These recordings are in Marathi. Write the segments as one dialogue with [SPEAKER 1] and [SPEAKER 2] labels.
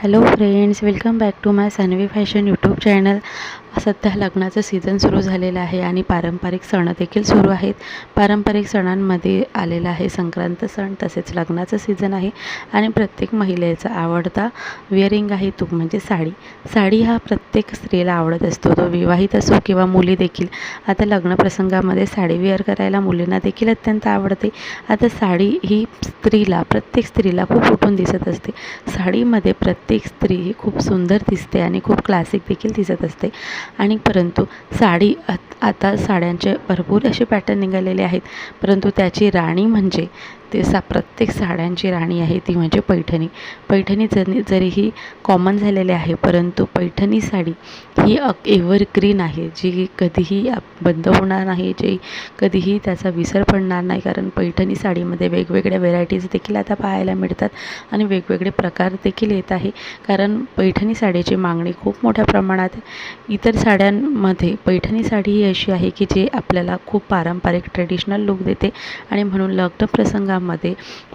[SPEAKER 1] Hello friends, welcome back to my Sanvi fashion YouTube channel. सध्या लग्नाचं सीझन सुरू झालेलं आहे आणि पारंपरिक सण देखील सुरू आहेत. पारंपरिक सणांमध्ये आलेला आहे संक्रांत सण, तसेच लग्नाचं सीझन आहे आणि प्रत्येक महिलेचा आवडता विअरिंग आहे तो म्हणजे साडी. साडी हा प्रत्येक स्त्रीला आवडत असतो, तो विवाहित असो किंवा मुली देखील. आता लग्नप्रसंगामध्ये साडी वेअर करायला मुलींना देखील अत्यंत आवडते. आता साडी ही प्रत्येक स्त्रीला खूप उठून दिसत असते. साडीमध्ये प्रत्येक स्त्री ही खूप सुंदर दिसते आणि खूप क्लासिक देखील दिसत असते. आणि परंतु साडी आता साड्यांचे भरपूर असे पॅटर्न निघालेले आहेत, परंतु त्याची राणी म्हणजे प्रत्येक साड्यांची राणी आहे ती म्हणजे पैठणी. पैठणी जरीही कॉमन झालेले आहे, परंतु पैठणी साडी ही एव्हरग्रीन आहे, जी कधीही बंद होणार नाही, जी कधीही त्याचा विसर पडणार नाही. कारण पैठणी साडीमध्ये वेगवेगळ्या व्हेरायटीज देखील आता पाहायला मिळतात आणि वेगवेगळे प्रकार देखील येत आहे. कारण पैठणी साडीची मागणी खूप मोठ्या प्रमाणात. इतर साड्यांमध्ये पैठणी साडी ही अशी आहे की जी आपल्याला खूप पारंपरिक ट्रेडिशनल लुक देते आणि म्हणून लग्न प्रसंगामध्ये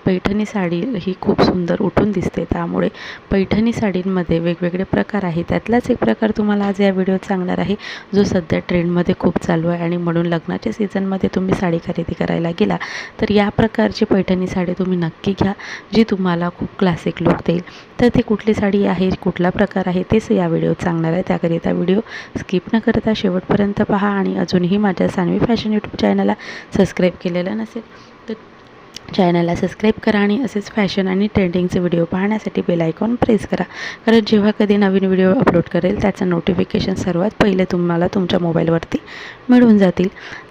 [SPEAKER 1] पैठणी साडी ही खूप सुंदर उठून दिसते. त्यामुळे पैठणी साडींमध्ये वेगवेगळे प्रकार आहेत. त्यातलाच एक प्रकार तुम्हाला आज या व्हिडिओत सांगणार आहे, जो सध्या ट्रेंडमध्ये खूप चालू आहे आणि म्हणून लग्नाच्या सीझनमध्ये तुम्ही साडी खरेदी करायला गेला तर या प्रकारची पैठणी साडी तुम्ही नक्की घ्या, जी तुम्हाला खूप क्लासिक लुक देईल. तर ती कुठली साडी आहे, कुठला प्रकार आहे तेच या व्हिडिओत सांगणार आहे. त्याकरिता व्हिडिओ स्किप न करता शेवटपर्यंत पहा आणि अजूनही माझ्या सानवी फॅशन यूट्यूब चॅनलला सबस्क्राईब केलेलं नसेल तर चॅनलला सबस्क्राईब करा आणि असेच फॅशन आणि ट्रेंडिंगचे व्हिडिओ पाहण्यासाठी बेल आयकॉन प्रेस करा. कारण जेव्हा कधी नवीन व्हिडिओ अपलोड करेल त्याचं नोटिफिकेशन सर्वात पहिले तुम्हाला तुमच्या मोबाईलवरती मिळून जातील.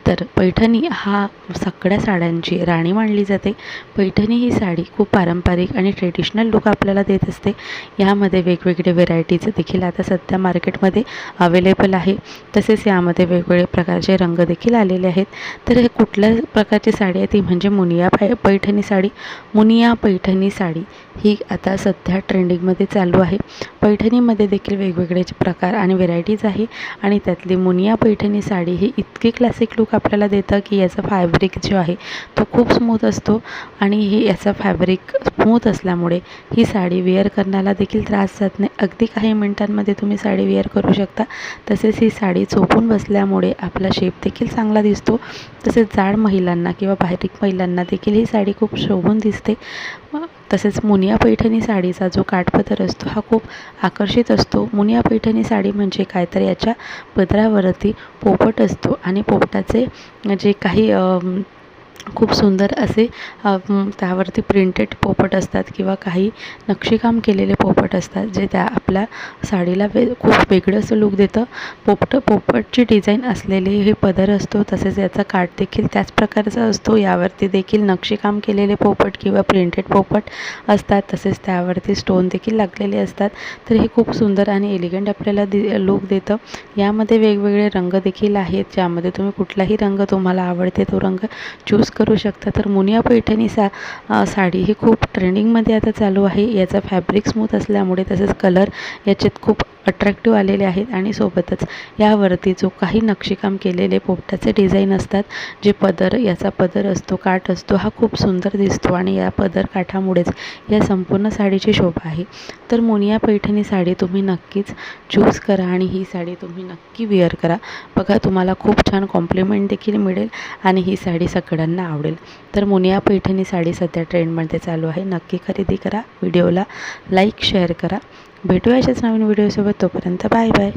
[SPEAKER 1] तर पैठणी हा सगळ्या साड्यांची राणी मानली जाते. पैठणी ही साडी खूप पारंपरिक आणि ट्रेडिशनल लुक आपल्याला देत असते. यामध्ये वेगवेगळे व्हेरायटीज देखील आता सध्या मार्केटमध्ये अवेलेबल आहे. तसेच यामध्ये वेगवेगळे प्रकारचे रंग देखील आलेले आहेत. तर हे कुठल्या प्रकारची साडी आहे ती म्हणजे मुनिया पैठणी साडी. मुनिया पैठणी साडी ही आता सध्या ट्रेंडिंगमध्ये चालू आहे. पैठणीमध्ये देखील वेगवेगळे प्रकार आणि व्हेरायटीज आहे आणि त्यातली मुनिया पैठणी साडी ही इतकी क्लासिक लुक आपल्याला देतं की याचा फॅब्रिक जो आहे तो खूप स्मूथ असतो आणि याचा फॅब्रिक स्मूथ असल्यामुळे ही साडी वेअर करण्याला देखील त्रास जात नाही. अगदी काही मिनिटांमध्ये तुम्ही साडी वेअर करू शकता. तसेच ही साडी चोपून बसल्यामुळे आपला शेप देखील चांगला दिसतो. तसेच जाड महिलांना किंवा बारीक महिलांना देखील ही साडी खूप शोभून दिसते. तसेच मुनिया पैठणी साडीचा जो काठपदर असतो हा खूप आकर्षित असतो. मुनिया पैठणी साडी म्हणजे काय तर याच्या पदरावरती पोपट असतो आणि पोपटाचे जे काही खूप सुंदर असे त्यावरती प्रिंटेड पोपट असतात किंवा काही नक्षीकाम केलेले पोपट असतात, जे त्या आपल्या साडीला खूप वेगळं असं लुक देतं. पोपटची डिझाईन असलेले हे पदर असतो. तसेच याचा काठ देखील त्याच प्रकारचा असतो. यावरती देखील नक्षीकाम केलेले पोपट किंवा प्रिंटेड पोपट असतात. तसेच त्यावरती स्टोन देखील लागलेले असतात. तर हे खूप सुंदर आणि एलिगंट आपल्याला लुक देतं. यामध्ये वेगवेगळे रंग देखील आहेत, ज्यामध्ये तुम्ही कुठलाही रंग तुम्हाला आवडते तो रंग चूज करू शकता. तर मुनिया पैठणी साडी ही खूप ट्रेंडिंगमध्ये आता चालू आहे. याचा फॅब्रिक स्मूथ असल्यामुळे तसेच कलर याच्यात खूप अट्रॅक्टिव्ह आलेले आहेत आणि सोबतच यावरती जो काही नक्षीकाम केलेले पोपटाचे डिझाईन असतात, जे याचा पदर असतो, काठ असतो, हा खूप सुंदर दिसतो आणि या पदर काठामुळेच या संपूर्ण साडीची शोभा आहे. तर मुनिया पैठणी साडी तुम्ही नक्कीच चूज करा आणि ही साडी तुम्ही नक्की वेअर करा. बघा, तुम्हाला खूप छान कॉम्प्लिमेंट देखील मिळेल आणि ही साडी सगळ्यांना आवडेल. तर मुनिया पैठणी साडी सध्या ट्रेंडमध्ये चालू आहे. नक्की खरेदी करा. व्हिडिओला लाईक शेअर करा. भेटूया अशाच नवीन व्हिडिओसोबत. तोपर्यंत बाय बाय.